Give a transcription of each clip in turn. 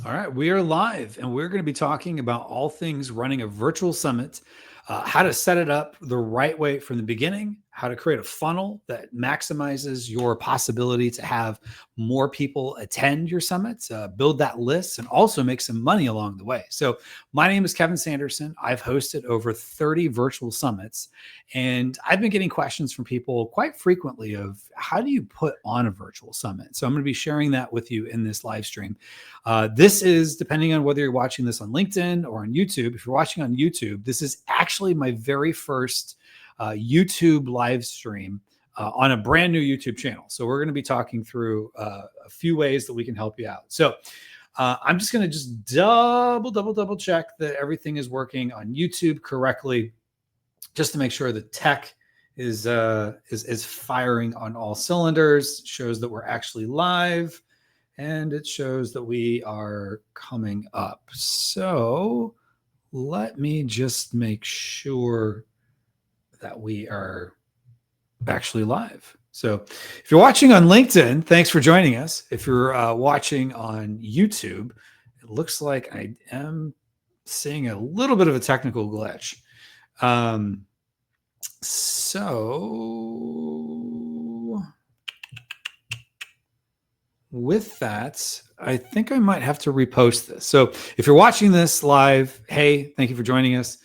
All right, we are live and we're going to be talking about all things running a virtual summit, how to set it up the right way from the beginning, how to create a funnel that maximizes your possibility to have more people attend your summits, build that list, and also make some money along the way. So, my name is Kevin Sanderson. I've hosted over 30 virtual summits, and I've been getting questions from people quite frequently of how do you put on a virtual summit? So, I'm going to be sharing that with you in this live stream. This is, depending on whether you're watching this on LinkedIn or on YouTube. If you're watching on YouTube, this is actually my very first YouTube live stream on a brand new YouTube channel. So we're going to be talking through a few ways that we can help you out. So I'm just going to double check that everything is working on YouTube correctly, just to make sure the tech is firing on all cylinders. It shows that we're actually live. And it shows that we are coming up. So let me just make sure that we are actually live. So if you're watching on LinkedIn, thanks for joining us. If you're watching on YouTube, it looks like I am seeing a little bit of a technical glitch. So with that, I think I might have to repost this. So if you're watching this live, hey, thank you for joining us.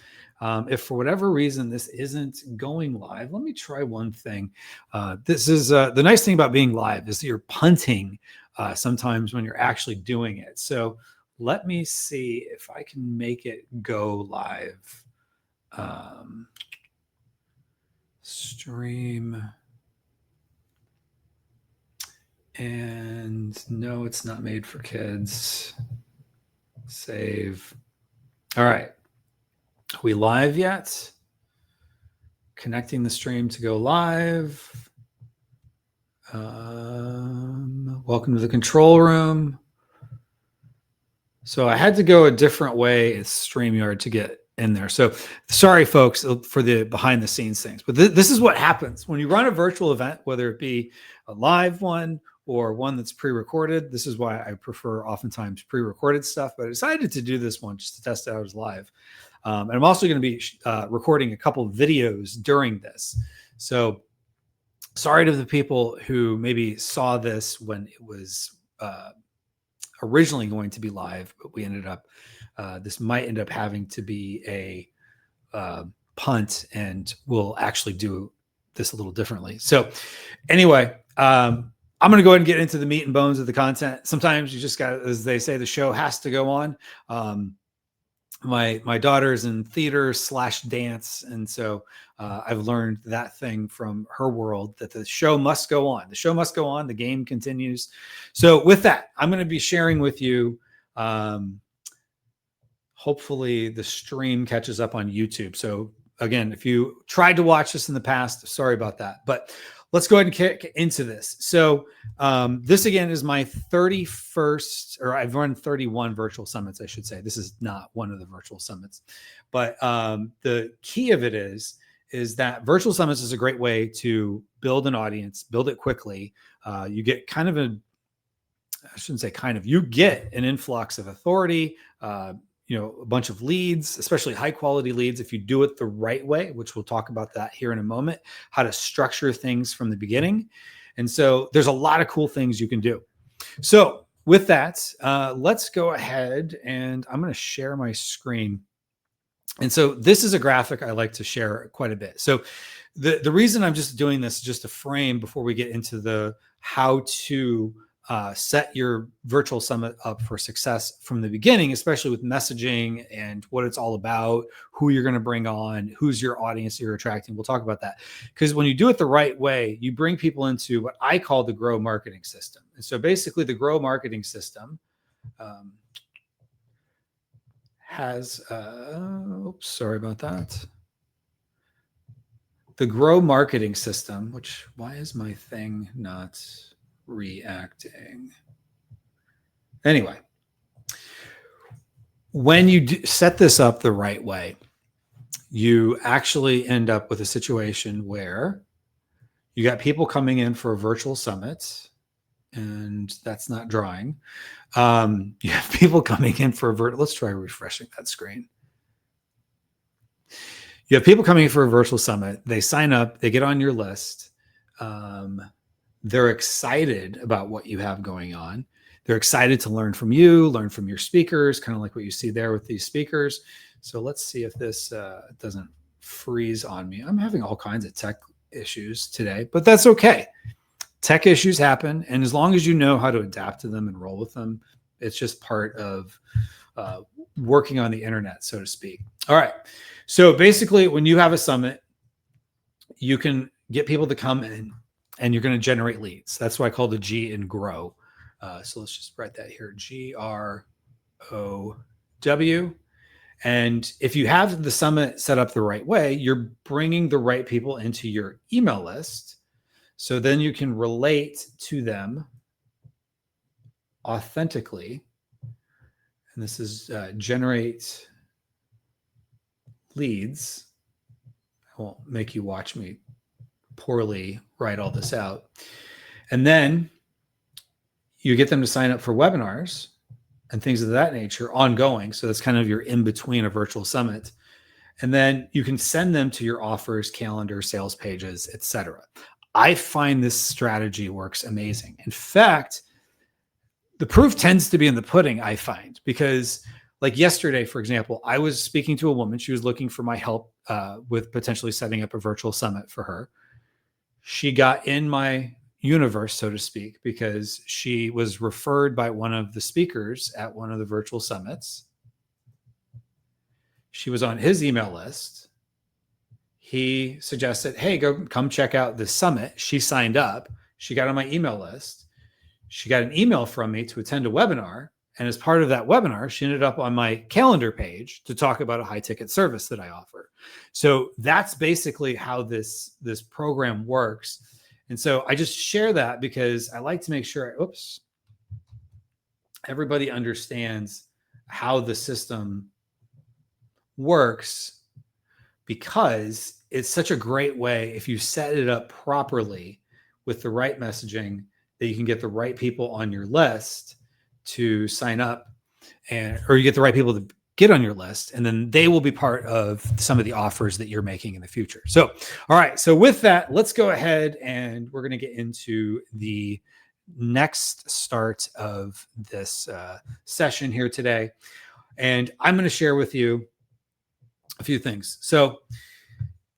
If for whatever reason this isn't going live, let me try one thing. This is the nice thing about being live is that you're punting sometimes when you're actually doing it. So let me see if I can make it go live. Stream. And no, it's not made for kids. Save. All right. Are we live yet? Connecting the stream to go live. Welcome to the control room. So I had to go a different way at StreamYard to get in there. So sorry, folks, for the behind the scenes things. But this is what happens when you run a virtual event, whether it be a live one or one that's pre-recorded. This is why I prefer oftentimes pre-recorded stuff, but I decided to do this one just to test it out as live. And I'm also going to be recording a couple of videos during this. So sorry to the people who maybe saw this when it was originally going to be live, but we ended up, this might end up having to be a punt, and we'll actually do this a little differently. So anyway, I'm going to go ahead and get into the meat and bones of the content. Sometimes you just got, as they say, the show has to go on. My daughter's in theater / dance. And so I've learned that thing from her world, that the show must go on. The show must go on. The game continues. So with that, I'm going to be sharing with you, hopefully the stream catches up on YouTube. So again, if you tried to watch this in the past, sorry about that. But let's go ahead and kick into this. So this, again, is my 31st, or I've run 31 virtual summits, I should say. This is not one of the virtual summits. But the key of it is that virtual summits is a great way to build an audience, build it quickly. You get kind of I shouldn't say kind of, you get an influx of authority, a bunch of leads, especially high quality leads, if you do it the right way, which we'll talk about that here in a moment, how to structure things from the beginning. And so there's a lot of cool things you can do. So with that, let's go ahead and I'm going to share my screen. And so this is a graphic I like to share quite a bit. So the reason I'm just doing this is just a frame before we get into the how to set your virtual summit up for success from the beginning, especially with messaging and what it's all about, who you're going to bring on, who's your audience you're attracting. We'll talk about that. Because when you do it the right way, you bring people into what I call the GROW Marketing System. And so basically the GROW Marketing System has, oops, sorry about that. The GROW Marketing System, which, why is my thing not reacting? Anyway, when you set this up the right way, you actually end up with a situation where you got people coming in for a virtual summit, and that's not drawing. You have people coming in for let's try refreshing that screen. You have people coming in for a virtual summit. They sign up, they get on your list. They're excited about what you have going on. They're excited to learn from you, learn from your speakers, kind of like what you see there with these speakers. So let's see if this doesn't freeze on me. I'm having all kinds of tech issues today, but that's okay. Tech issues happen. And as long as you know how to adapt to them and roll with them, it's just part of working on the internet, so to speak. All right. So basically, when you have a summit, you can get people to come in and you're going to generate leads. That's why I call the G in GROW. So let's just write that here, GROW. And if you have the summit set up the right way, you're bringing the right people into your email list. So then you can relate to them authentically. And this is generate leads. I won't make you watch me poorly write all this out. And then you get them to sign up for webinars and things of that nature ongoing. So that's kind of your in between a virtual summit. And then you can send them to your offers, calendar, sales pages, etc. I find this strategy works amazing. In fact, the proof tends to be in the pudding, I find, because like yesterday, for example, I was speaking to a woman. She was looking for my help with potentially setting up a virtual summit for her. She got in my universe, so to speak, because she was referred by one of the speakers at one of the virtual summits. She was on his email list. He suggested, hey, come check out this summit. She signed up. She got on my email list. She got an email from me to attend a webinar. And as part of that webinar, she ended up on my calendar page to talk about a high ticket service that I offer. So that's basically how this program works. And so I just share that because I like to make sure, everybody understands how the system works, because it's such a great way, if you set it up properly with the right messaging, that you can get the right people on your list to sign up, or you get the right people to get on your list, and then they will be part of some of the offers that you're making in the future. So, all right. So with that, let's go ahead and we're going to get into the next start of this session here today. And I'm going to share with you a few things. So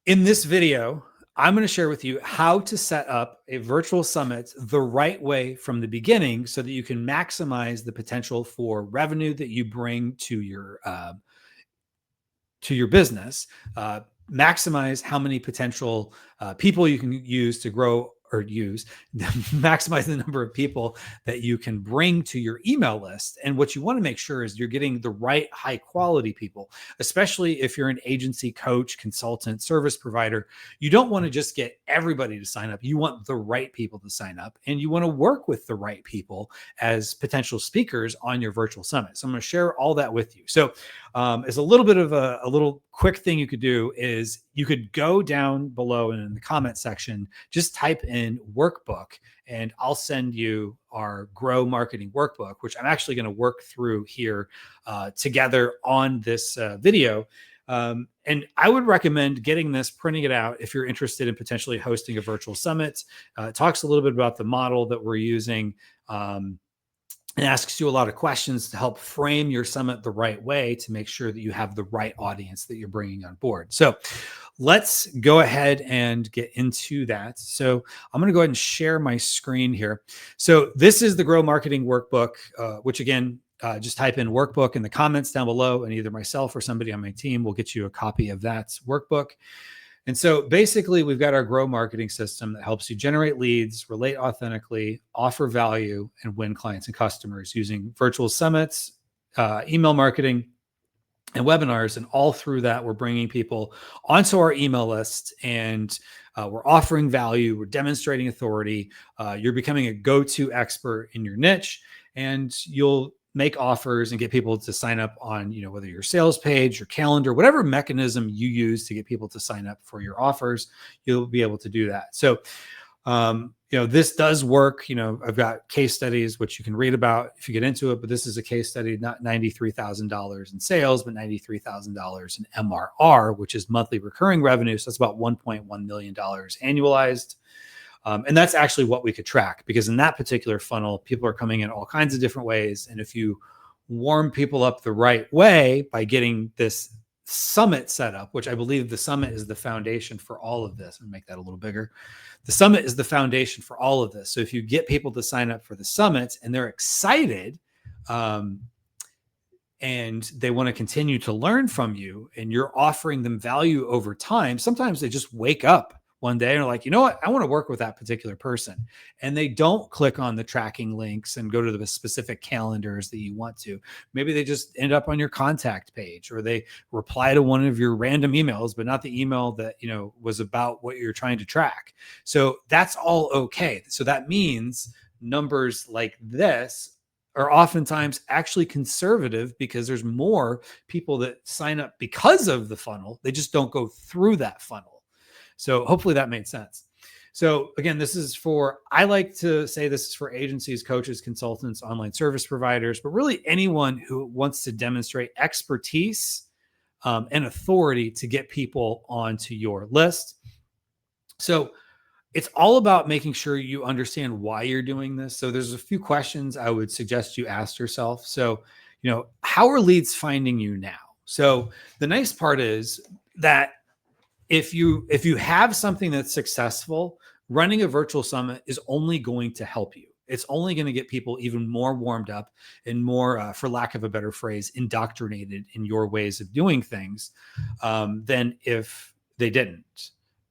in this video, I'm going to share with you how to set up a virtual summit the right way from the beginning so that you can maximize the potential for revenue that you bring to your business, maximize how many potential people you can use to grow maximize the number of people that you can bring to your email list. And what you want to make sure is you're getting the right high quality people, especially if you're an agency, coach, consultant, service provider. You don't want to just get everybody to sign up. You want the right people to sign up, and you want to work with the right people as potential speakers on your virtual summit. So I'm going to share all that with you. So as a little bit of a little quick thing you could do is you could go down below and in the comment section, just type in workbook, and I'll send you our GROW Marketing Workbook, which I'm actually going to work through here together on this video. And I would recommend getting this, printing it out if you're interested in potentially hosting a virtual summit. It talks a little bit about the model that we're using. It asks you a lot of questions to help frame your summit the right way to make sure that you have the right audience that you're bringing on board. So let's go ahead and get into that. So I'm going to go ahead and share my screen here. So this is the GROW Marketing Workbook, which again, just type in workbook in the comments down below, and either myself or somebody on my team will get you a copy of that workbook. And so basically, we've got our GROW marketing system that helps you generate leads, relate authentically, offer value, and win clients and customers using virtual summits, email marketing, and webinars. And all through that, we're bringing people onto our email list, and we're offering value. We're demonstrating authority. You're becoming a go-to expert in your niche, and you'll make offers and get people to sign up on, whether your sales page, your calendar, whatever mechanism you use to get people to sign up for your offers, you'll be able to do that. So this does work. I've got case studies, which you can read about if you get into it, but this is a case study, not $93,000 in sales, but $93,000 in MRR, which is monthly recurring revenue. So that's about $1.1 million annualized. And that's actually what we could track, because in that particular funnel, people are coming in all kinds of different ways. And if you warm people up the right way by getting this summit set up, which I believe the summit is the foundation for all of this, and make that a little bigger. The summit is the foundation for all of this. So if you get people to sign up for the summit and they're excited, and they want to continue to learn from you, and you're offering them value over time, sometimes they just wake up one day and are like, you know what, I want to work with that particular person. And they don't click on the tracking links and go to the specific calendars that you want to. Maybe they just end up on your contact page, or they reply to one of your random emails, but not the email that, was about what you're trying to track. So that's all okay. So that means numbers like this are oftentimes actually conservative, because there's more people that sign up because of the funnel. They just don't go through that funnel. So hopefully that made sense. So again, I like to say this is for agencies, coaches, consultants, online service providers, but really anyone who wants to demonstrate expertise and authority to get people onto your list. So it's all about making sure you understand why you're doing this. So there's a few questions I would suggest you ask yourself. So, how are leads finding you now? So the nice part is that if you have something that's successful, running a virtual summit is only going to help you. It's only going to get people even more warmed up and more, for lack of a better phrase, indoctrinated in your ways of doing things than if they didn't.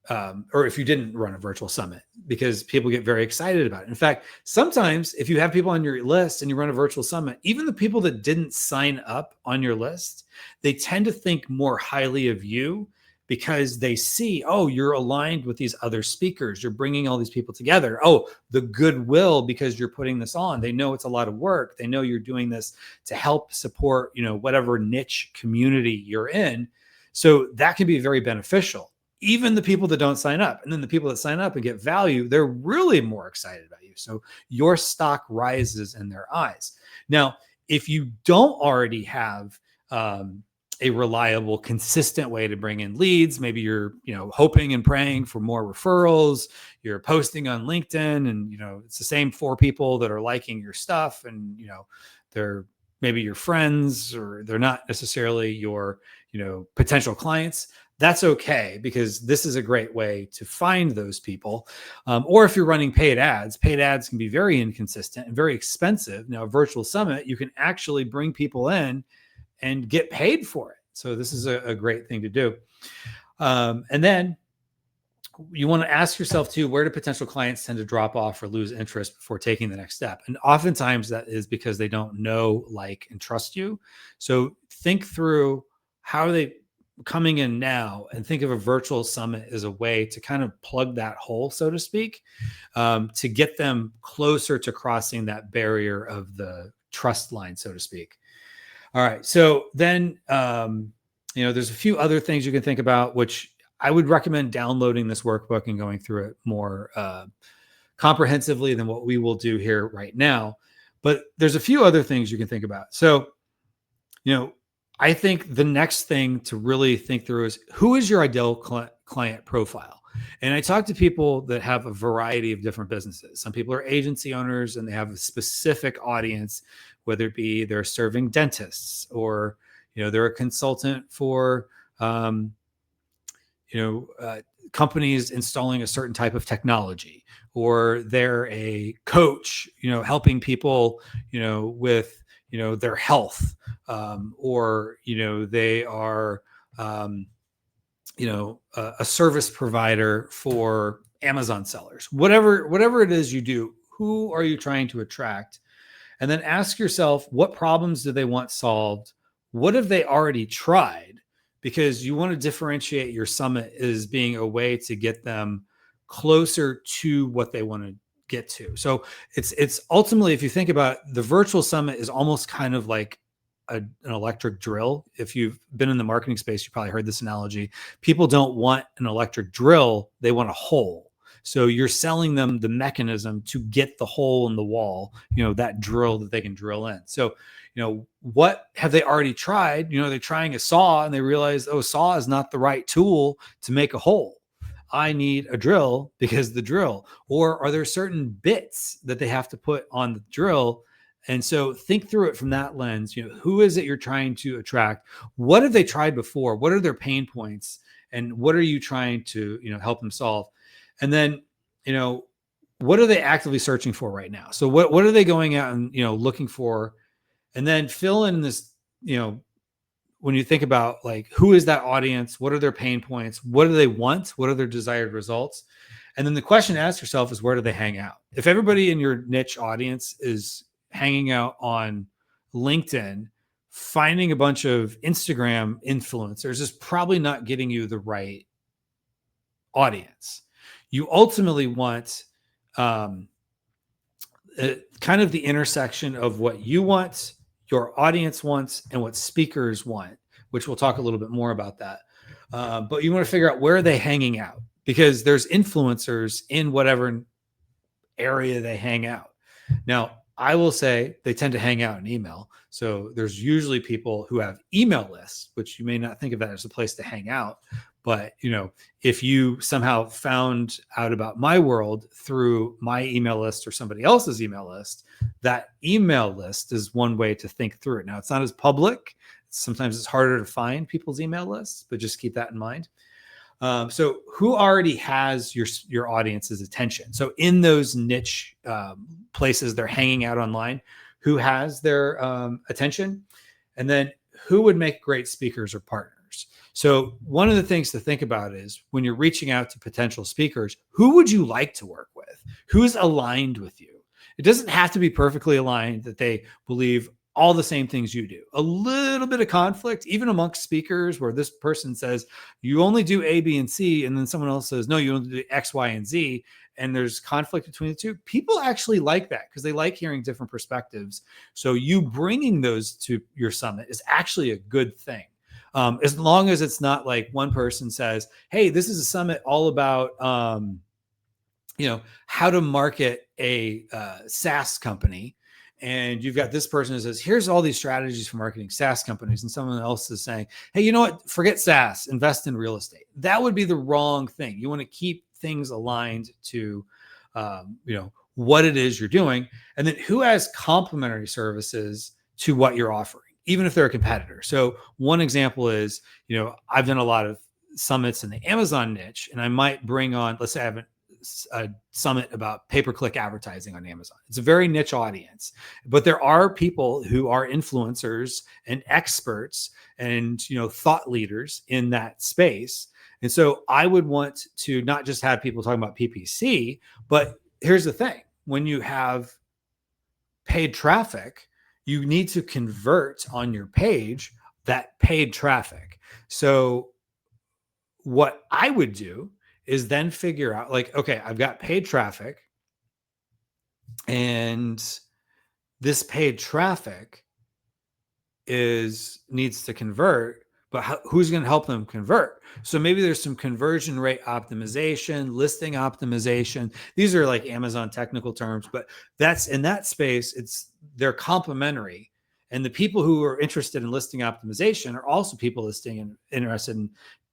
Or if you didn't run a virtual summit, because people get very excited about it. In fact, sometimes if you have people on your list and you run a virtual summit, even the people that didn't sign up on your list, they tend to think more highly of you, because they see, oh, you're aligned with these other speakers. You're bringing all these people together. Oh, the goodwill, because you're putting this on. They know it's a lot of work. They know you're doing this to help support, whatever niche community you're in. So that can be very beneficial. Even the people that don't sign up, and then the people that sign up and get value, they're really more excited about you. So your stock rises in their eyes. Now, if you don't already have a reliable, consistent way to bring in leads, maybe you're, hoping and praying for more referrals, you're posting on LinkedIn, and, it's the same 4 people that are liking your stuff, and, they're maybe your friends, or they're not necessarily your, potential clients. That's okay, because this is a great way to find those people. Or if you're running paid ads can be very inconsistent and very expensive. Now, a virtual summit, you can actually bring people in and get paid for it. So this is a great thing to do. And then you want to ask yourself too, where do potential clients tend to drop off or lose interest before taking the next step? And oftentimes that is because they don't know, like, and trust you. So think through, how are they coming in now, and think of a virtual summit as a way to kind of plug that hole, so to speak, to get them closer to crossing that barrier of the trust line, so to speak. All right. So then, there's a few other things you can think about, which I would recommend downloading this workbook and going through it more comprehensively than what we will do here right now. But there's a few other things you can think about. So, I think the next thing to really think through is, who is your ideal client profile? And I talk to people that have a variety of different businesses. Some people are agency owners and they have a specific audience, whether it be they're serving dentists, or, they're a consultant for, companies installing a certain type of technology, or they're a coach, helping people, with, their health, or, they are, a service provider for Amazon sellers. Whatever it is you do, who are you trying to attract? And then ask yourself, what problems do they want solved? What have they already tried? Because you want to differentiate your summit as being a way to get them closer to what they want to get to. So it's ultimately, if you think about it, the virtual summit is almost kind of like an electric drill. If you've been in the marketing space, you probably heard this analogy. People don't want an electric drill. They want a hole. So you're selling them the mechanism to get the hole in the wall, that drill that they can drill in. So, what have they already tried? They're trying a saw and they realize, oh, saw is not the right tool to make a hole. I need a drill because the drill, or are there certain bits that they have to put on the drill? And so think through it from that lens. Who is it you're trying to attract? What have they tried before? What are their pain points? And what are you trying to, help them solve? And then, what are they actively searching for right now? So what are they going out and, looking for? And then fill in this, when you think about like, who is that audience? What are their pain points? What do they want? What are their desired results? And then the question to ask yourself is, where do they hang out? If everybody in your niche audience is hanging out on LinkedIn, finding a bunch of Instagram influencers is probably not getting you the right audience. You ultimately want kind of the intersection of what you want, your audience wants, and what speakers want, which we'll talk a little bit more about that. But you want to figure out where are they hanging out, because there's influencers in whatever area they hang out. Now, I will say they tend to hang out in email. So there's usually people who have email lists, which you may not think of that as a place to hang out. But, if you somehow found out about my world through my email list or somebody else's email list, that email list is one way to think through it. Now, it's not as public. Sometimes it's harder to find people's email lists, but just keep that in mind. So who already has your audience's attention? So in those niche places they're hanging out online, who has their attention? And then who would make great speakers or partners? So one of the things to think about is when you're reaching out to potential speakers, who would you like to work with? Who's aligned with you? It doesn't have to be perfectly aligned that they believe all the same things you do. A little bit of conflict, even amongst speakers, where this person says, you only do A, B, and C, and then someone else says, no, you only do X, Y, and Z, and there's conflict between the two. People actually like that because they like hearing different perspectives. So you bringing those to your summit is actually a good thing. As long as it's not like one person says, hey, this is a summit all about, how to market a SaaS company. And you've got this person who says, here's all these strategies for marketing SaaS companies. And someone else is saying, hey, you know what? Forget SaaS, invest in real estate. That would be the wrong thing. You want to keep things aligned to, what it is you're doing. And then who has complementary services to what you're offering, even if they're a competitor. So one example is, I've done a lot of summits in the Amazon niche, and I might bring on, let's say I have a summit about pay-per-click advertising on Amazon. It's a very niche audience, but there are people who are influencers and experts and, thought leaders in that space. And so I would want to not just have people talking about PPC, but here's the thing. When you have paid traffic, you need to convert on your page that paid traffic. So what I would do is then figure out like, okay, I've got paid traffic, and this paid traffic needs to convert, but who's going to help them convert? So maybe there's some conversion rate optimization, listing optimization. These are like Amazon technical terms, but that's in that space, they're complementary. And the people who are interested in listing optimization are also people interested in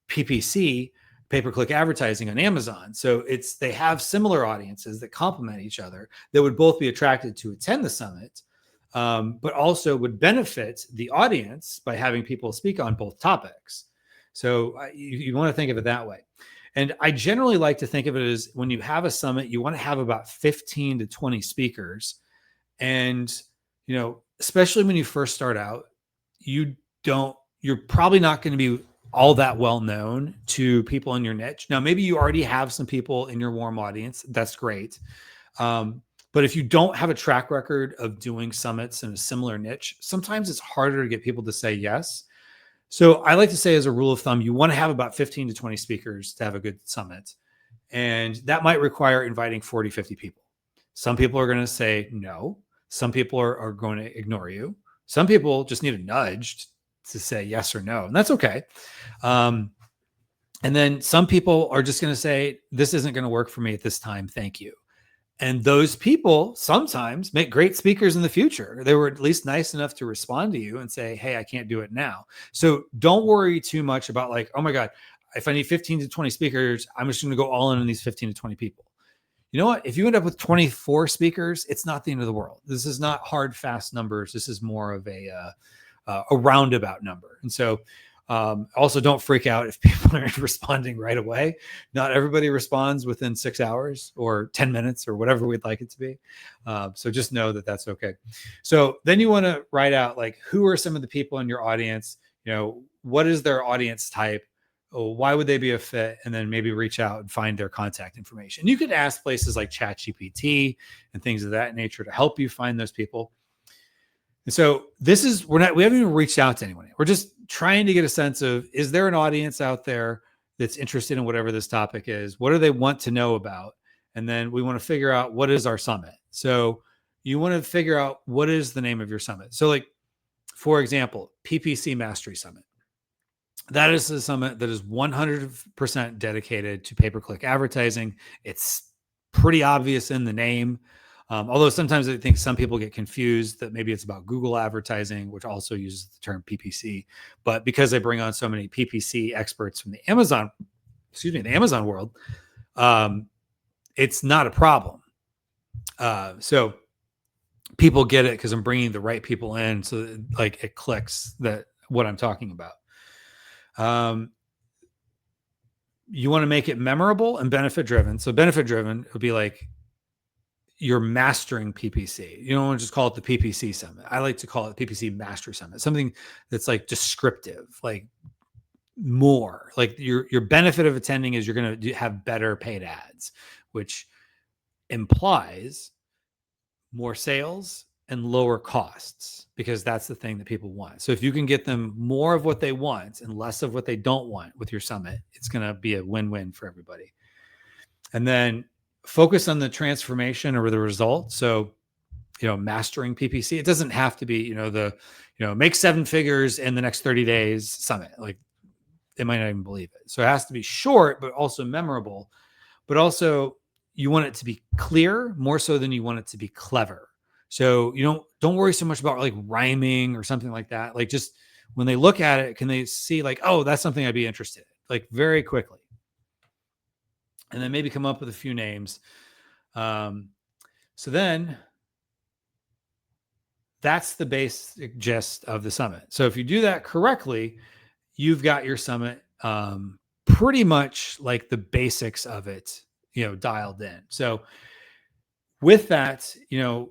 PPC, pay-per-click advertising on Amazon. So they have similar audiences that complement each other that would both be attracted to attend the summit, but also would benefit the audience by having people speak on both topics. So you want to think of it that way. And I generally like to think of it as when you have a summit, you want to have about 15 to 20 speakers. And, especially when you first start out, you're probably not going to be all that well known to people in your niche. Now, maybe you already have some people in your warm audience. That's great. But if you don't have a track record of doing summits in a similar niche, sometimes it's harder to get people to say yes. So I like to say, as a rule of thumb, you want to have about 15 to 20 speakers to have a good summit. And that might require inviting 40, 50 people. Some people are going to say no. Some people are going to ignore you. Some people just need a nudge to say yes or no. And that's okay. And then some people are just going to say, this isn't going to work for me at this time. Thank you. And those people sometimes make great speakers in the future. They were at least nice enough to respond to you and say, hey, I can't do it now. So don't worry too much about like, oh my God, if I need 15 to 20 speakers, I'm just going to go all in on these 15 to 20 people. You know what? If you end up with 24 speakers, it's not the end of the world. This is not hard, fast numbers. This is more of a roundabout number. And so also don't freak out if people aren't responding right away. Not everybody responds within 6 hours or 10 minutes or whatever we'd like it to be. So just know that that's okay. So then you want to write out like, who are some of the people in your audience? You know, what is their audience type? Why would they be a fit? And then maybe reach out and find their contact information. You could ask places like ChatGPT and things of that nature to help you find those people. And so we haven't even reached out to anyone yet. We're just trying to get a sense of, is there an audience out there that's interested in whatever this topic is? What do they want to know about? And then we want to figure out, what is our summit? So you want to figure out, what is the name of your summit? So like, for example, PPC Mastery Summit. That is a summit that is 100% dedicated to pay-per-click advertising. It's pretty obvious in the name. Although sometimes I think some people get confused that maybe it's about Google advertising, which also uses the term PPC. But because I bring on so many PPC experts from the Amazon world, it's not a problem. So people get it because I'm bringing the right people in, so that, like, it clicks that what I'm talking about. You want to make it memorable and benefit driven. So benefit driven would be like, you're mastering PPC. You don't want to just call it the PPC Summit. I like to call it PPC Mastery Summit, something that's like descriptive, like more like your benefit of attending is you're going to have better paid ads, which implies more sales and lower costs, because that's the thing that people want. So if you can get them more of what they want and less of what they don't want with your summit, it's going to be a win-win for everybody. And then focus on the transformation or the result. So, mastering PPC, it doesn't have to be, make 7 figures in the next 30 days summit. Like, they might not even believe it. So it has to be short, but also memorable. But also you want it to be clear more so than you want it to be clever. So don't worry so much about like rhyming or something like that. Like, just when they look at it, can they see like, oh, that's something I'd be interested in, like, very quickly. And then maybe come up with a few names. So then that's the basic gist of the summit. So if you do that correctly, you've got your summit pretty much like the basics of it, dialed in. So with that,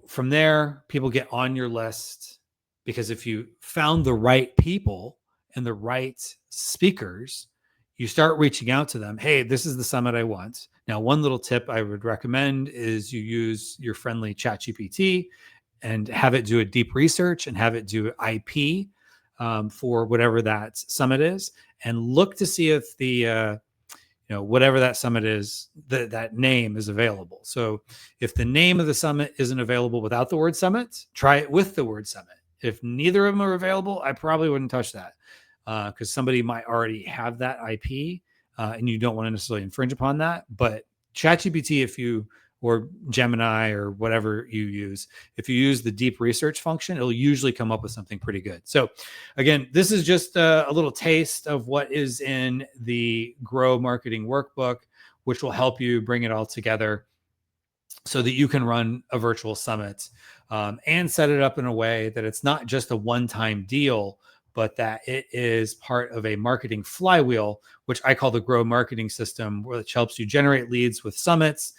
from there, people get on your list, because if you found the right people and the right speakers, you start reaching out to them. Hey, this is the summit I want. Now, one little tip I would recommend is you use your friendly ChatGPT and have it do a deep research and have it do IP for whatever that summit is, and look to see if the whatever that summit is, that name is available. So if the name of the summit isn't available without the word summit, try it with the word summit. If neither of them are available, I probably wouldn't touch that, because somebody might already have that IP and you don't want to necessarily infringe upon that. But ChatGPT, or Gemini or whatever you use, if you use the deep research function, it'll usually come up with something pretty good. So again, this is just a little taste of what is in the GROW Marketing Workbook, which will help you bring it all together so that you can run a virtual summit and set it up in a way that it's not just a one-time deal, but that it is part of a marketing flywheel, which I call the GROW Marketing System, which helps you generate leads with summits,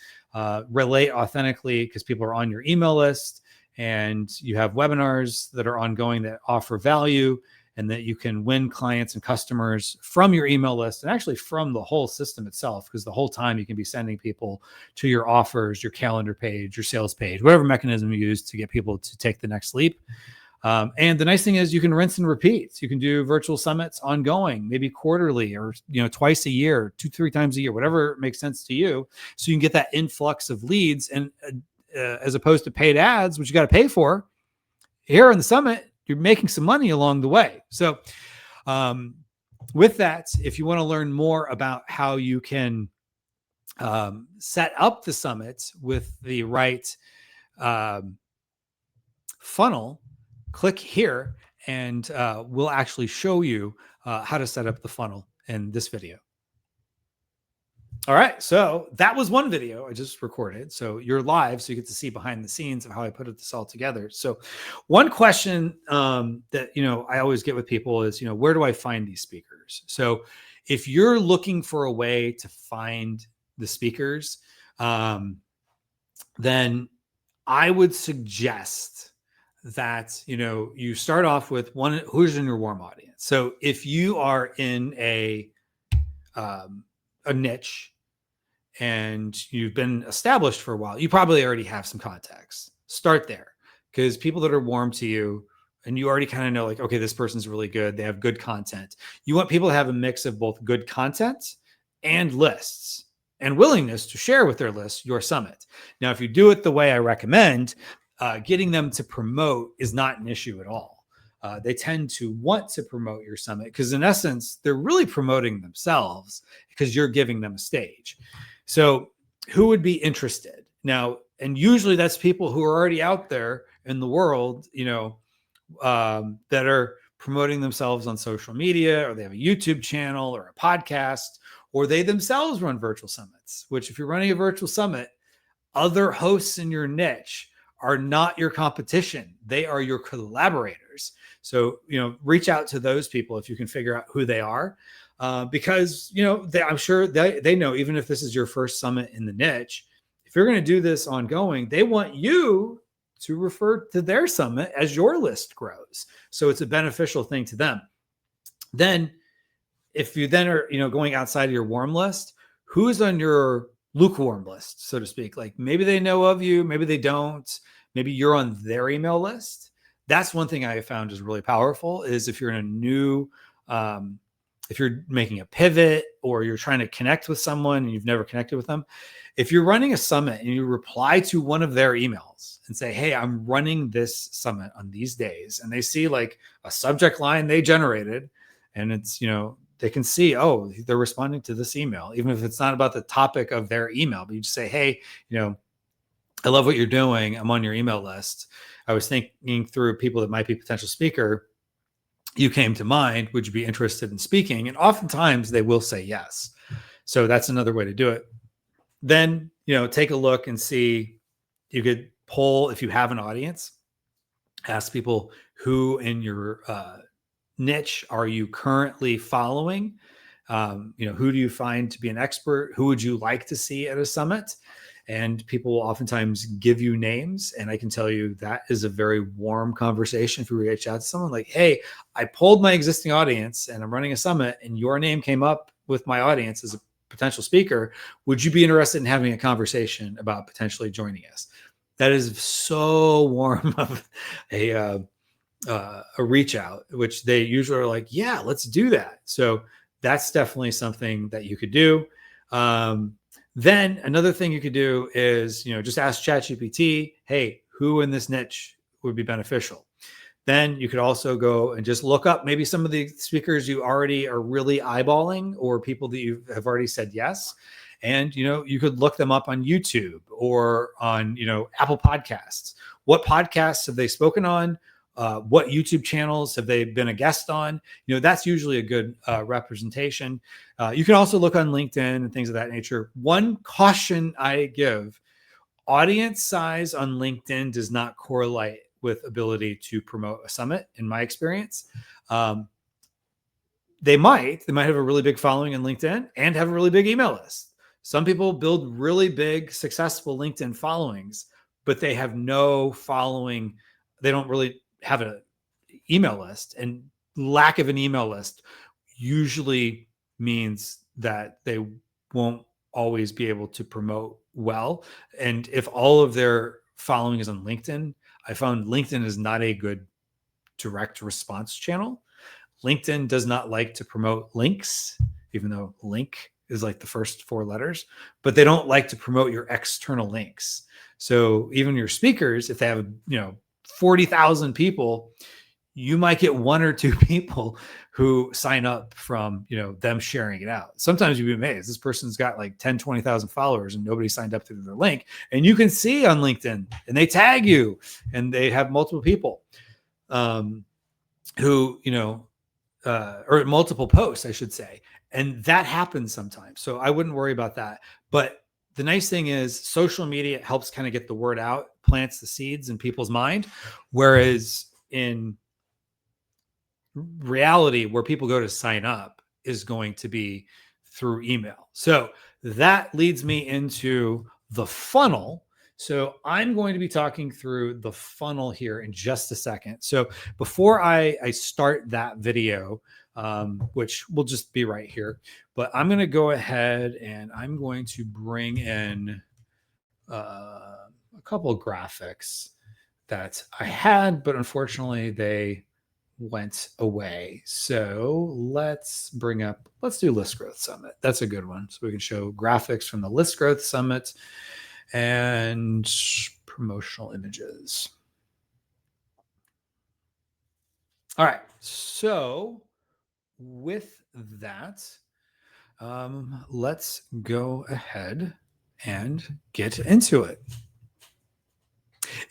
relate authentically because people are on your email list, and you have webinars that are ongoing that offer value, and that you can win clients and customers from your email list and actually from the whole system itself, because the whole time you can be sending people to your offers, your calendar page, your sales page, whatever mechanism you use to get people to take the next leap. And the nice thing is you can rinse and repeat. You can do virtual summits ongoing, maybe quarterly or twice a year, 2-3 times a year, whatever makes sense to you. So you can get that influx of leads, and as opposed to paid ads, which you got to pay for. Here in the summit, you're making some money along the way. So with that, if you want to learn more about how you can set up the summit with the right um, funnel, click here and we'll actually show you how to set up the funnel in this video. All right, so that was one video I just recorded. So you're live, so you get to see behind the scenes of how I put this all together. So one question that I always get with people is, where do I find these speakers? So if you're looking for a way to find the speakers, then I would suggest that you start off with one who's in your warm audience. So if you are in a niche and you've been established for a while, you probably already have some contacts. Start there, because people that are warm to you and you already kind of know, like, okay, this person's really good, they have good content. You want people to have a mix of both good content and lists and willingness to share with their list your summit. Now, if you do it the way I recommend, getting them to promote is not an issue at all. They tend to want to promote your summit because, in essence, they're really promoting themselves because you're giving them a stage. So who would be interested now? And usually that's people who are already out there in the world, that are promoting themselves on social media, or they have a YouTube channel or a podcast, or they themselves run virtual summits, which, if you're running a virtual summit, other hosts in your niche are not your competition. They are your collaborators. So, reach out to those people if you can figure out who they are. Because, I'm sure they know, even if this is your first summit in the niche, if you're going to do this ongoing, they want you to refer to their summit as your list grows. So it's a beneficial thing to them. Then if you then are, going outside of your warm list, who's on your lukewarm list, so to speak? Like, maybe they know of you, maybe they don't, maybe you're on their email list. That's one thing I have found is really powerful, is if you're in a new, if you're making a pivot or you're trying to connect with someone and you've never connected with them, if you're running a summit and you reply to one of their emails and say, hey, I'm running this summit on these days, and they see like a subject line they generated, and it's, they can see, oh, they're responding to this email, even if it's not about the topic of their email, but you just say, hey, I love what you're doing. I'm on your email list. I was thinking through people that might be a potential speaker. You came to mind. Would you be interested in speaking? And oftentimes they will say yes. So that's another way to do it. Then, take a look and see. You could poll, if you have an audience, ask people, who in your niche are you currently following? Who do you find to be an expert? Who would you like to see at a summit? And people will oftentimes give you names. And I can tell you that is a very warm conversation if you reach out to someone like, hey, I polled my existing audience and I'm running a summit, and your name came up with my audience as a potential speaker. Would you be interested in having a conversation about potentially joining us? That is so warm of a reach out, which they usually are like, yeah, let's do that. So that's definitely something that you could do. Then another thing you could do is, just ask ChatGPT, hey, who in this niche would be beneficial? Then you could also go and just look up maybe some of the speakers you already are really eyeballing, or people that you have already said yes. And, you could look them up on YouTube or on, Apple Podcasts. What podcasts have they spoken on? What YouTube channels have they been a guest on? That's usually a good representation. You can also look on LinkedIn and things of that nature. One caution I give: audience size on LinkedIn does not correlate with ability to promote a summit, in my experience. They might have a really big following in LinkedIn and have a really big email list. Some people build really big, successful LinkedIn followings, but they have no following. They don't really have an email list, and lack of an email list usually means that they won't always be able to promote well. And if all of their following is on LinkedIn, I found LinkedIn is not a good direct response channel. LinkedIn does not like to promote links, even though link is like the first four letters, but they don't like to promote your external links. So even your speakers, if they have, 40,000 people, you might get one or two people who sign up from, them sharing it out. Sometimes you'd be amazed. This person's got like 10, 20,000 followers and nobody signed up through their link. And you can see on LinkedIn and they tag you and they have multiple people who, or multiple posts, I should say. And that happens sometimes. So I wouldn't worry about that. But the nice thing is social media helps kind of get the word out, plants the seeds in people's mind. Whereas in reality, where people go to sign up is going to be through email. So that leads me into the funnel. So I'm going to be talking through the funnel here in just a second. So before I start that video, which will just be right here, but I'm going to go ahead and I'm going to bring in a couple of graphics that I had, but unfortunately they went away. So let's do List Growth Summit. That's a good one. So we can show graphics from the List Growth Summit and promotional images. All right. So with that, let's go ahead and get into it.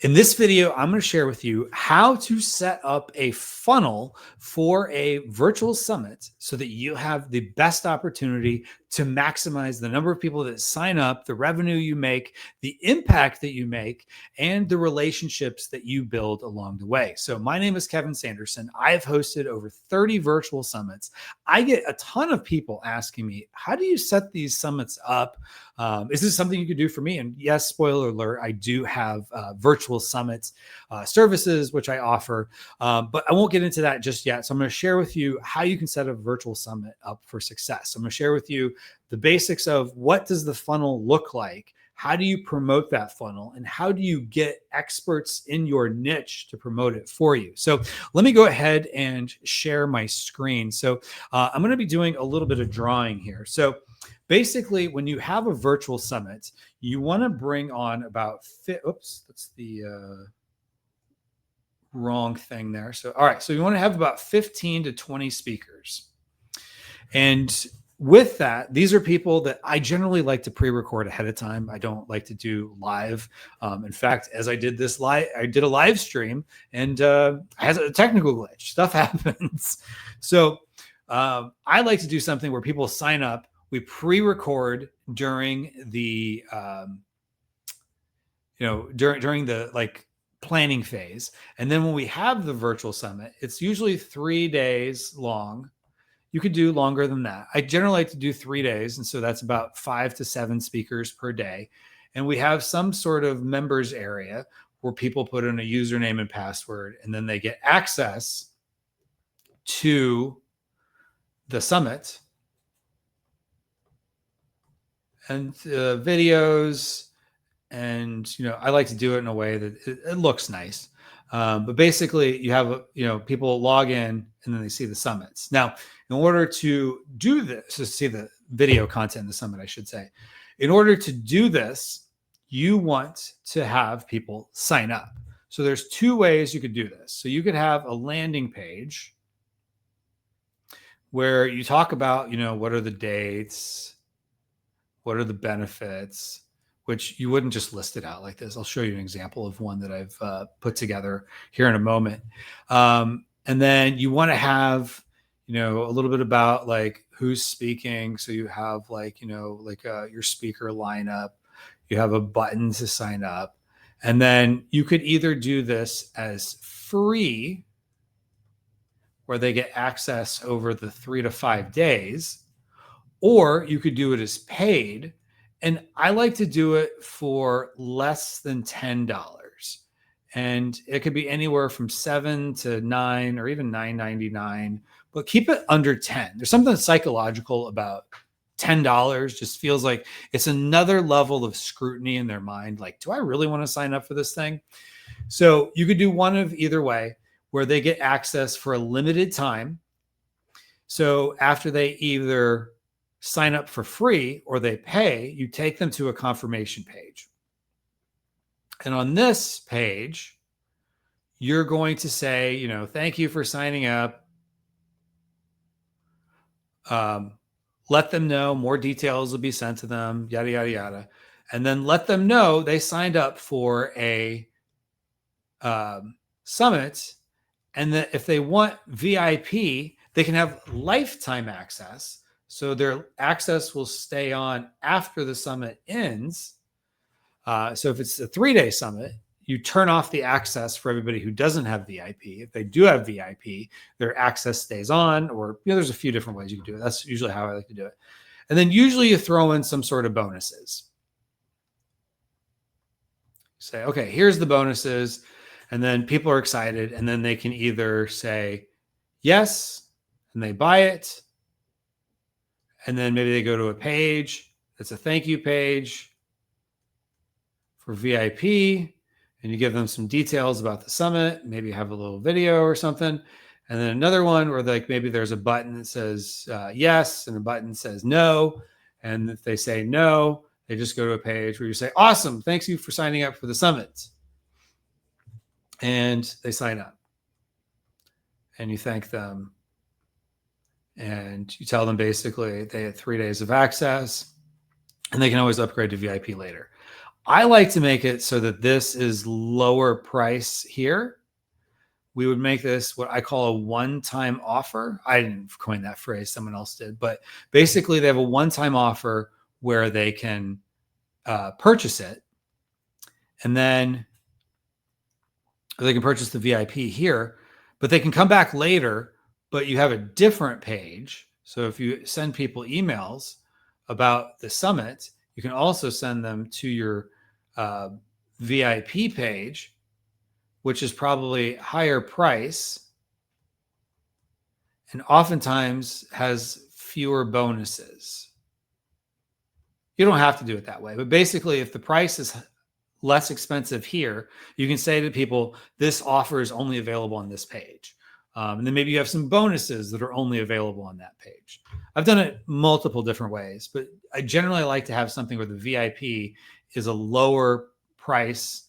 In this video, I'm going to share with you how to set up a funnel for a virtual summit so that you have the best opportunity to maximize the number of people that sign up, the revenue you make, the impact that you make, and the relationships that you build along the way. So my name is Kevin Sanderson. I have hosted over 30 virtual summits. I get a ton of people asking me, how do you set these summits up? Is this something you could do for me? And yes, spoiler alert, I do have virtual summits services, which I offer, but I won't get into that just yet. So I'm going to share with you how you can set a virtual summit up for success. So I'm going to share with you the basics of what does the funnel look like? How do you promote that funnel? And how do you get experts in your niche to promote it for you? So let me go ahead and share my screen. So I'm going to be doing a little bit of drawing here. So basically, when you have a virtual summit, you want to bring on about, oops, that's the wrong thing there. So, all right. So you want to have about 15 to 20 speakers. And with that, these are people that I generally like to pre-record ahead of time. I don't like to do live. In fact, as I did I did a live stream and I had a technical glitch. Stuff happens. So I like to do something where people sign up. We pre-record during the, during the like planning phase. And then when we have the virtual summit, it's usually 3 days long. You could do longer than that. I generally like to do 3 days. And so that's about 5 to 7 speakers per day. And we have some sort of members area where people put in a username and password, and then they get access to the summit and videos. And, I like to do it in a way that it looks nice. But basically you have, people log in and then they see the summits. Now, in order to do this, to see the video content in the summit, I should say, in order to do this, you want to have people sign up. So there's 2 ways you could do this. So you could have a landing page where you talk about, what are the dates, what are the benefits, which you wouldn't just list it out like this. I'll show you an example of one that I've put together here in a moment. And then you want to have, a little bit about like who's speaking. So you have like, your speaker lineup, you have a button to sign up. And then you could either do this as free, where they get access over the 3 to 5 days, or you could do it as paid. And I like to do it for less than $10. And it could be anywhere from $7 to $9 or even $9.99, but keep it under 10. There's something psychological about $10. Just feels like it's another level of scrutiny in their mind. Like, do I really want to sign up for this thing? So you could do one of either way, where they get access for a limited time. So after they either sign up for free or they pay, you take them to a confirmation page. And on this page, you're going to say, thank you for signing up. Let them know more details will be sent to them, yada, yada, yada. And then let them know they signed up for a summit, and that if they want VIP, they can have lifetime access. So their access will stay on after the summit ends. So if it's a 3-day summit, you turn off the access for everybody who doesn't have VIP. If they do have VIP, their access stays on, or there's a few different ways you can do it. That's usually how I like to do it. And then usually you throw in some sort of bonuses. Say, okay, here's the bonuses. And then people are excited. And then they can either say yes, and they buy it. And then maybe they go to a page that's a thank you page for VIP, and you give them some details about the summit, maybe have a little video or something. And then another one where maybe there's a button that says yes, and a button says no. And if they say no, they just go to a page where you say, awesome, thanks you for signing up for the summit. And they sign up. And you thank them. And you tell them basically they had 3 days of access, and they can always upgrade to VIP later. I like to make it so that this is lower price here. We would make this what I call a one-time offer. I didn't coin that phrase, someone else did. But basically, they have a one-time offer where they can purchase it, and then they can purchase the VIP here, but they can come back later, but you have a different page. So if you send people emails about the summit, you can also send them to your VIP page, which is probably higher price and oftentimes has fewer bonuses. You don't have to do it that way, but basically if the price is less expensive here, you can say to people, this offer is only available on this page. And then maybe you have some bonuses that are only available on that page. I've done it multiple different ways, but I generally like to have something where the VIP is a lower price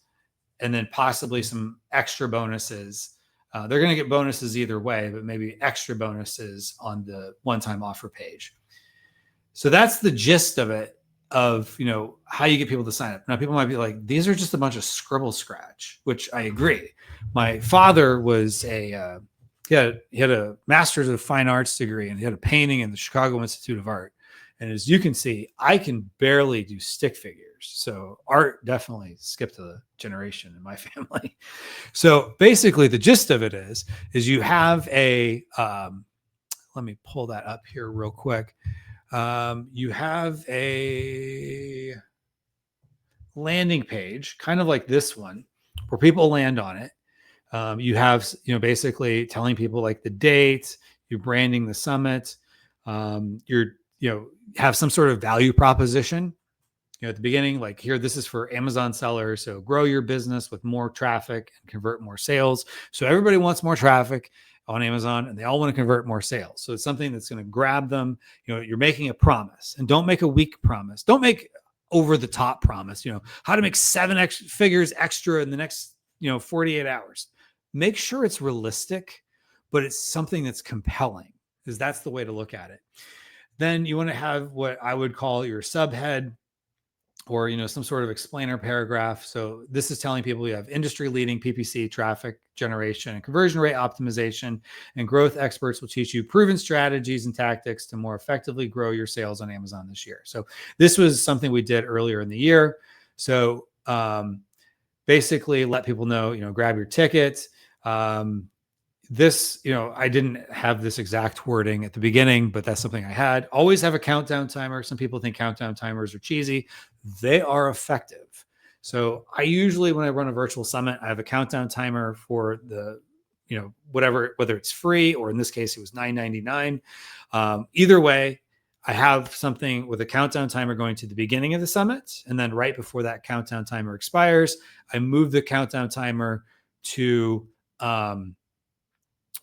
and then possibly some extra bonuses. They're going to get bonuses either way, but maybe extra bonuses on the one-time offer page. So that's the gist of it, of how you get people to sign up. Now people might be like, these are just a bunch of scribble scratch, which I agree. My father was he had a master's of fine arts degree, and he had a painting in the Chicago Institute of Art. And as you can see, I can barely do stick figures. So art definitely skipped a generation in my family. So basically the gist of it is you have a, let me pull that up here real quick. You have a landing page, kind of like this one, where people land on it. You have, basically telling people like the date, you're branding the summit, you're, have some sort of value proposition, at the beginning, like here, this is for Amazon sellers. So grow your business with more traffic and convert more sales. So everybody wants more traffic on Amazon, and they all want to convert more sales. So it's something that's going to grab them. You're making a promise, and don't make a weak promise. Don't make over the top promise, how to make 7 figures extra in the next, 48 hours. Make sure it's realistic, but it's something that's compelling, because that's the way to look at it. Then you want to have what I would call your subhead, or some sort of explainer paragraph. So this is telling people you have industry leading PPC, traffic generation, and conversion rate optimization, and growth experts will teach you proven strategies and tactics to more effectively grow your sales on Amazon this year. So this was something we did earlier in the year. So basically let people know, grab your ticket. This, I didn't have this exact wording at the beginning, but that's something I had. Always have a countdown timer. Some people think countdown timers are cheesy. They are effective. So I usually, when I run a virtual summit, I have a countdown timer for the, whatever, whether it's free or in this case, it was $9.99. Either way, I have something with a countdown timer going to the beginning of the summit. And then right before that countdown timer expires, I move the countdown timer to,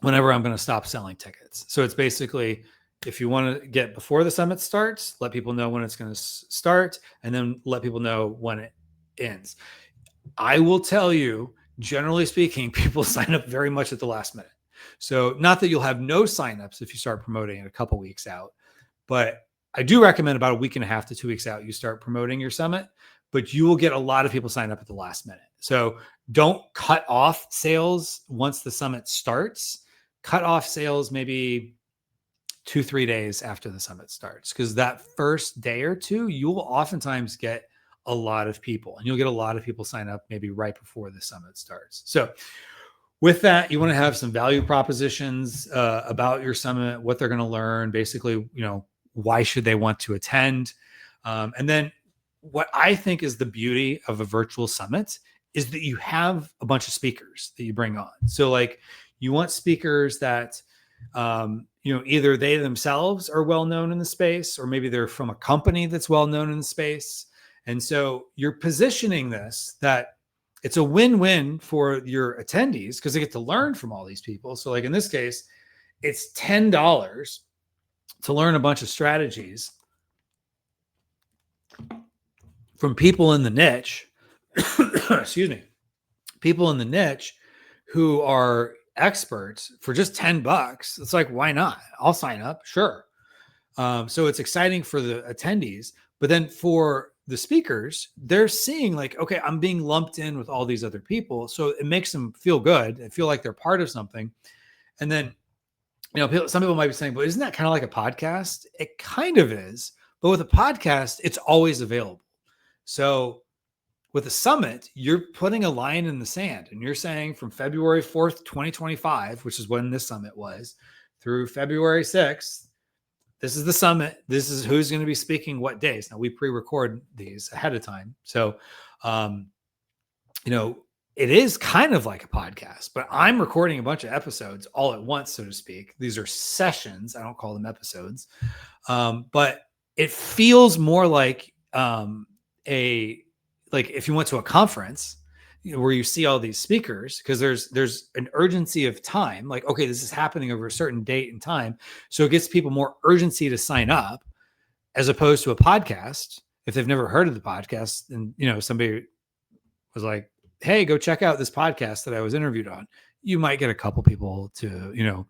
whenever I'm going to stop selling tickets. So it's basically, if you want to get before the summit starts, let people know when it's going to start, and then let people know when it ends. I will tell you, generally speaking, people sign up very much at the last minute. So not that you'll have no signups if you start promoting it a couple weeks out, but I do recommend about a week and a half to 2 weeks out, you start promoting your summit, but you will get a lot of people sign up at the last minute. So don't cut off sales once the summit starts. Cut off sales maybe 2-3 days after the summit starts, because that first day or two, you will oftentimes get a lot of people, and you'll get a lot of people sign up maybe right before the summit starts. So with that, you want to have some value propositions about your summit, what they're going to learn, basically, why should they want to attend? And then what I think is the beauty of a virtual summit is that you have a bunch of speakers that you bring on. So like you want speakers that, either they themselves are well known in the space, or maybe they're from a company that's well known in the space. And so you're positioning this that it's a win-win for your attendees because they get to learn from all these people. So like in this case, it's $10 to learn a bunch of strategies from people in the niche, excuse me, people in the niche who are experts for just $10. It's like, why not? I'll sign up. Sure. So it's exciting for the attendees, but then for the speakers, they're seeing like, okay, I'm being lumped in with all these other people. So it makes them feel good and feel like they're part of something. And then, some people might be saying, well, isn't that kind of like a podcast? It kind of is, but with a podcast, it's always available. So with a summit, you're putting a line in the sand and you're saying from February 4th, 2025, which is when this summit was, through February 6th, this is the summit. This is who's going to be speaking what days. Now we pre-record these ahead of time. So, it is kind of like a podcast, but I'm recording a bunch of episodes all at once, so to speak. These are sessions. I don't call them episodes. But it feels more like if you went to a conference where you see all these speakers, because there's an urgency of time, like, okay, this is happening over a certain date and time. So it gives people more urgency to sign up as opposed to a podcast. If they've never heard of the podcast and, somebody was like, hey, go check out this podcast that I was interviewed on. You might get a couple people to,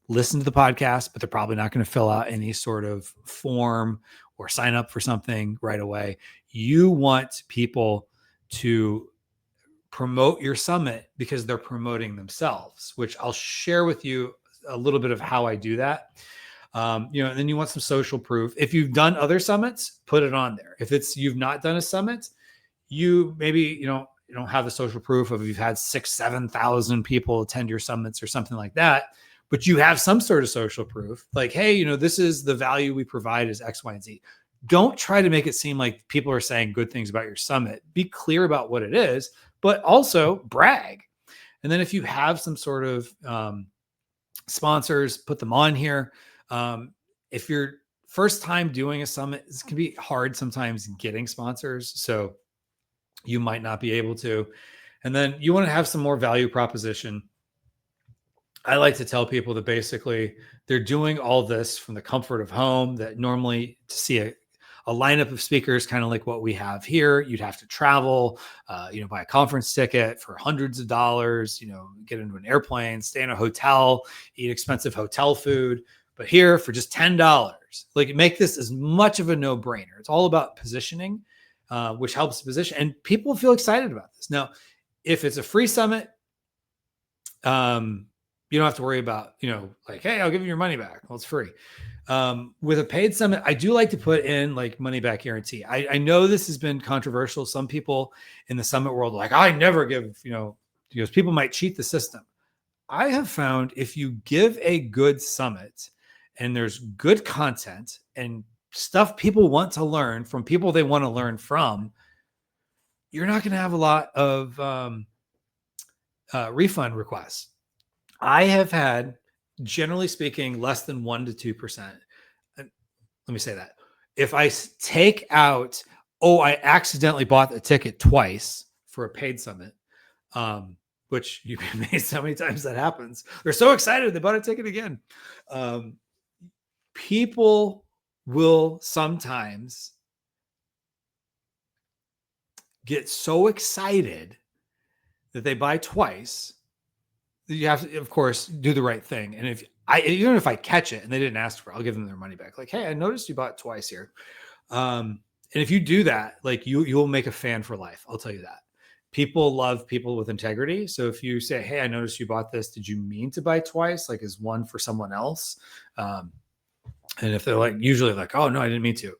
listen to the podcast, but they're probably not going to fill out any sort of form or sign up for something right away. You want people to promote your summit because they're promoting themselves, which I'll share with you a little bit of how I do that. And then you want some social proof. If you've done other summits, put it on there. If you've not done a summit, you don't have the social proof of you've had 6,000-7,000 people attend your summits or something like that, but you have some sort of social proof like, hey, this is the value we provide is X, Y, and Z. Don't try to make it seem like people are saying good things about your summit. Be clear about what it is, but also brag. And then if you have some sort of sponsors, put them on here. If you're first time doing a summit, it can be hard sometimes getting sponsors. So you might not be able to. And then you want to have some more value proposition. I like to tell people that basically they're doing all this from the comfort of home, that normally to see a lineup of speakers, kind of like what we have here, you'd have to travel, buy a conference ticket for hundreds of dollars, get into an airplane, stay in a hotel, eat expensive hotel food. But here for just $10, like make this as much of a no-brainer. It's all about positioning, which helps position, and people feel excited about this. Now, if it's a free summit, you don't have to worry about, like, hey, I'll give you your money back. Well, it's free. With a paid summit, I do like to put in like money back guarantee. I know this has been controversial. Some people in the summit world are like, I never give, because people might cheat the system. I have found if you give a good summit and there's good content and stuff people want to learn from people they want to learn from, you're not going to have a lot of refund requests. I have had, generally speaking, less than 1% to 2%. Let me say that. If I take out, I accidentally bought the ticket twice for a paid summit, which you can make so many times that happens. They're so excited they bought a ticket again. People will sometimes get so excited that they buy twice, you have to, of course, do the right thing. And even if I catch it and they didn't ask for it, I'll give them their money back. Like, hey, I noticed you bought twice here. And if you do that, like you'll make a fan for life. I'll tell you that. People love people with integrity. So if you say, hey, I noticed you bought this, did you mean to buy twice? Like, is one for someone else? And if they're like, usually like, oh no, I didn't mean to,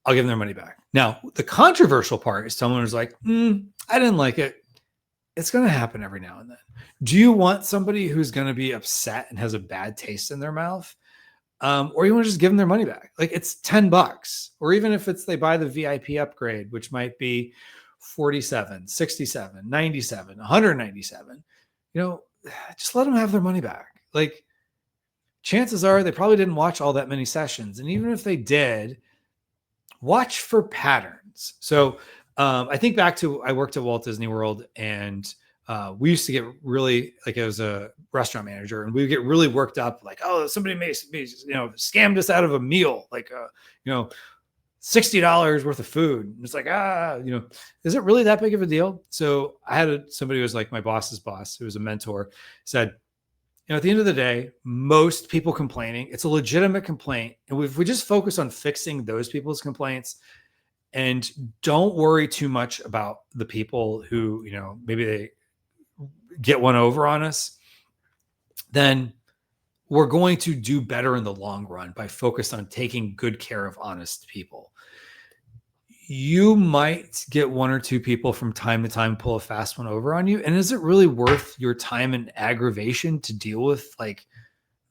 I'll give them their money back. Now, the controversial part is someone who's like, I didn't like it. It's going to happen every now and then. Do you want somebody who's going to be upset and has a bad taste in their mouth? Or you want to just give them their money back? Like, it's $10, or even if it's they buy the VIP upgrade, which might be 47, 67, 97, 197, just let them have their money back. Like, chances are they probably didn't watch all that many sessions. And even if they did, watch for patterns. So I think back to, I worked at Walt Disney World, and we used to get really, like, I was a restaurant manager, and we would get really worked up, like, oh, somebody may scammed us out of a meal, like, $60 worth of food. And it's like, is it really that big of a deal? So I had somebody who was like my boss's boss, who was a mentor, said, at the end of the day, most people complaining, it's a legitimate complaint. And if we just focus on fixing those people's complaints and don't worry too much about the people who, maybe they get one over on us, then we're going to do better in the long run by focused on taking good care of honest people. You might get one or two people from time to time pull a fast one over on you. And is it really worth your time and aggravation to deal with? Like,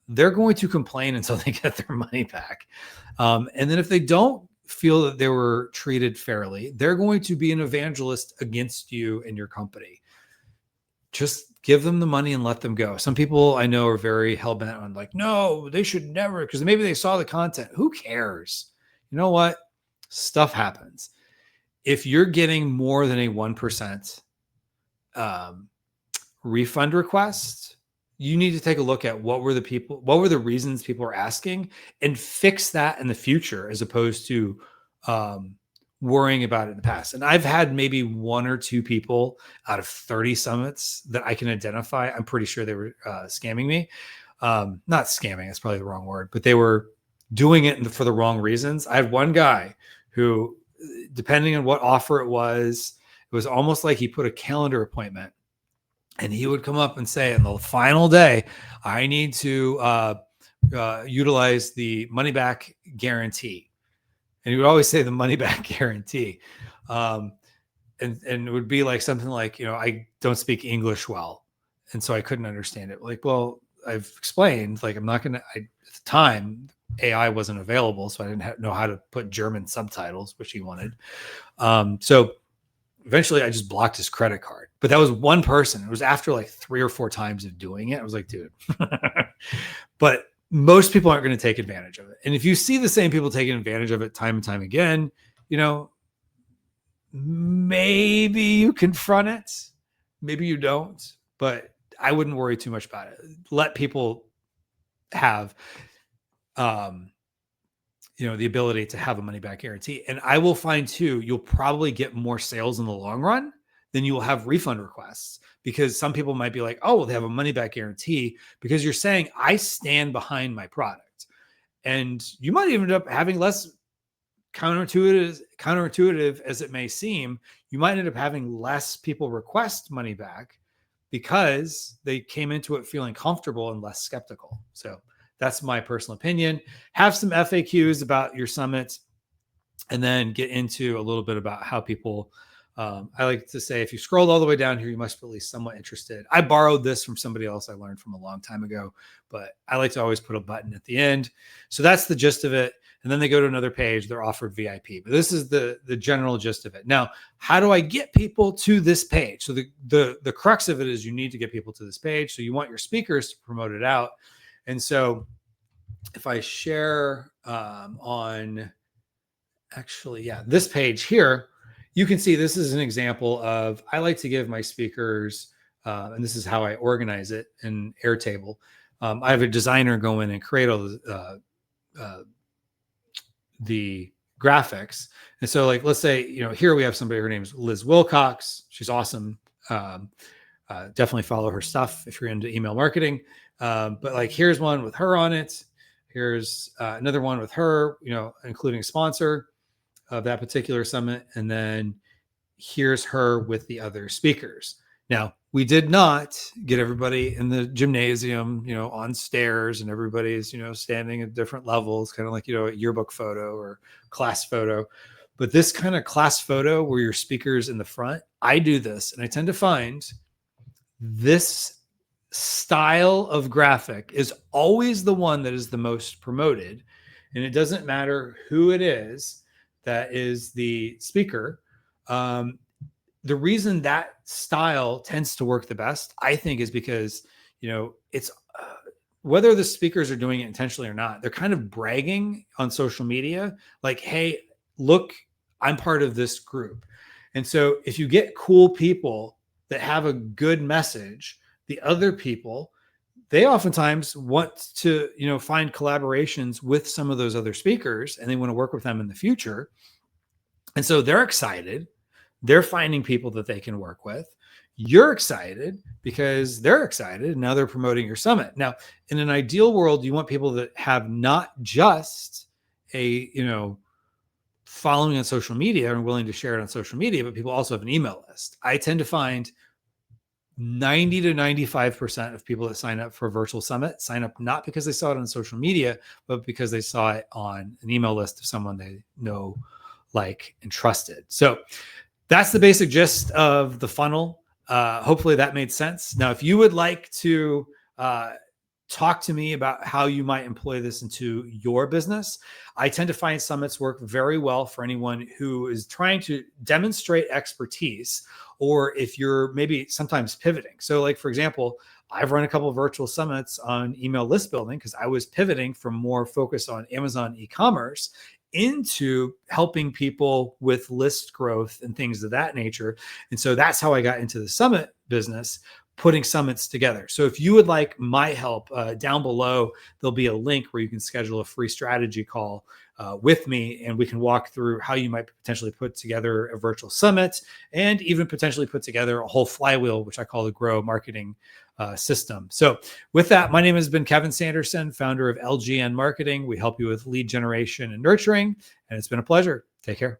they're going to complain until they get their money back. And then if they don't feel that they were treated fairly, they're going to be an evangelist against you and your company. Just give them the money and let them go. Some people I know are very hell-bent on, like, no, they should never, because maybe they saw the content. Who cares? You know what? Stuff happens. If you're getting more than a 1% refund request, you need to take a look at what were the reasons people are asking, and fix that in the future, as opposed to worrying about it in the past. And I've had maybe one or two people out of 30 summits that I can identify. I'm pretty sure they were scamming me. Not scamming, that's probably the wrong word, but they were doing it for the wrong reasons. I had one guy who, depending on what offer it was almost like he put a calendar appointment, and he would come up and say, on the final day, I need to utilize the money back guarantee. And he would always say the money back guarantee. And it would be like something like, I don't speak English well, and so I couldn't understand it. Like, well, I've explained, like, I'm not going to, at the time, AI wasn't available, so I didn't know how to put German subtitles, which he wanted. So eventually I just blocked his credit card. But that was one person. It was after like 3 or 4 times of doing it. I was like, dude. But most people aren't going to take advantage of it. And if you see the same people taking advantage of it time and time again, maybe you confront it, maybe you don't, but I wouldn't worry too much about it. Let people have the ability to have a money back guarantee. And I will find too, you'll probably get more sales in the long run than you will have refund requests, because some people might be like, oh, well, they have a money back guarantee, because you're saying I stand behind my product. And you might end up having less counterintuitive as it may seem. You might end up having less people request money back because they came into it feeling comfortable and less skeptical. So that's my personal opinion. Have some FAQs about your summit, and then get into a little bit about how people, I like to say, if you scrolled all the way down here, you must be at least somewhat interested. I borrowed this from somebody else I learned from a long time ago, but I like to always put a button at the end. So that's the gist of it. And then they go to another page, they're offered VIP. But this is the general gist of it. Now, how do I get people to this page? So the crux of it is you need to get people to this page. So you want your speakers to promote it out. And so if I share on this page here, you can see this is an example of, I like to give my speakers, and this is how I organize it in Airtable. I have a designer go in and create all the graphics. And so, like, let's say, here we have somebody, her name's Liz Wilcox. She's awesome. Um, Definitely follow her stuff if you're into email marketing. But like, here's one with her on it. Here's another one with her, including a sponsor of that particular summit. And then here's her with the other speakers. Now, we did not get everybody in the gymnasium, on stairs, and everybody's, standing at different levels, kind of like, a yearbook photo or class photo. But this kind of class photo where your speaker's in the front, I do this, and I tend to find this style of graphic is always the one that is the most promoted. And it doesn't matter who it is that is the speaker. The reason that style tends to work the best, I think, is because, it's whether the speakers are doing it intentionally or not, they're kind of bragging on social media like, hey, look, I'm part of this group. And so if you get cool people that have a good message, the other people, they oftentimes want to, find collaborations with some of those other speakers, and they want to work with them in the future. And so they're excited. They're finding people that they can work with. You're excited because they're excited, and now they're promoting your summit. Now, in an ideal world, you want people that have not just a, following on social media and willing to share it on social media, but people also have an email list. I tend to find 90 to 95% of people that sign up for a virtual summit sign up not because they saw it on social media, but because they saw it on an email list of someone they know, like, and trusted. So that's the basic gist of the funnel. Hopefully that made sense. Now, if you would like to talk to me about how you might employ this into your business, I tend to find summits work very well for anyone who is trying to demonstrate expertise, or if you're maybe sometimes pivoting. So like, for example, I've run a couple of virtual summits on email list building because I was pivoting from more focus on Amazon e-commerce into helping people with list growth and things of that nature. And so that's how I got into the summit business, putting summits together. So if you would like my help, down below, there'll be a link where you can schedule a free strategy call with me, and we can walk through how you might potentially put together a virtual summit and even potentially put together a whole flywheel, which I call the GROW Marketing System. So with that, my name has been Kevin Sanderson, founder of LGN Marketing. We help you with lead generation and nurturing, and it's been a pleasure. Take care.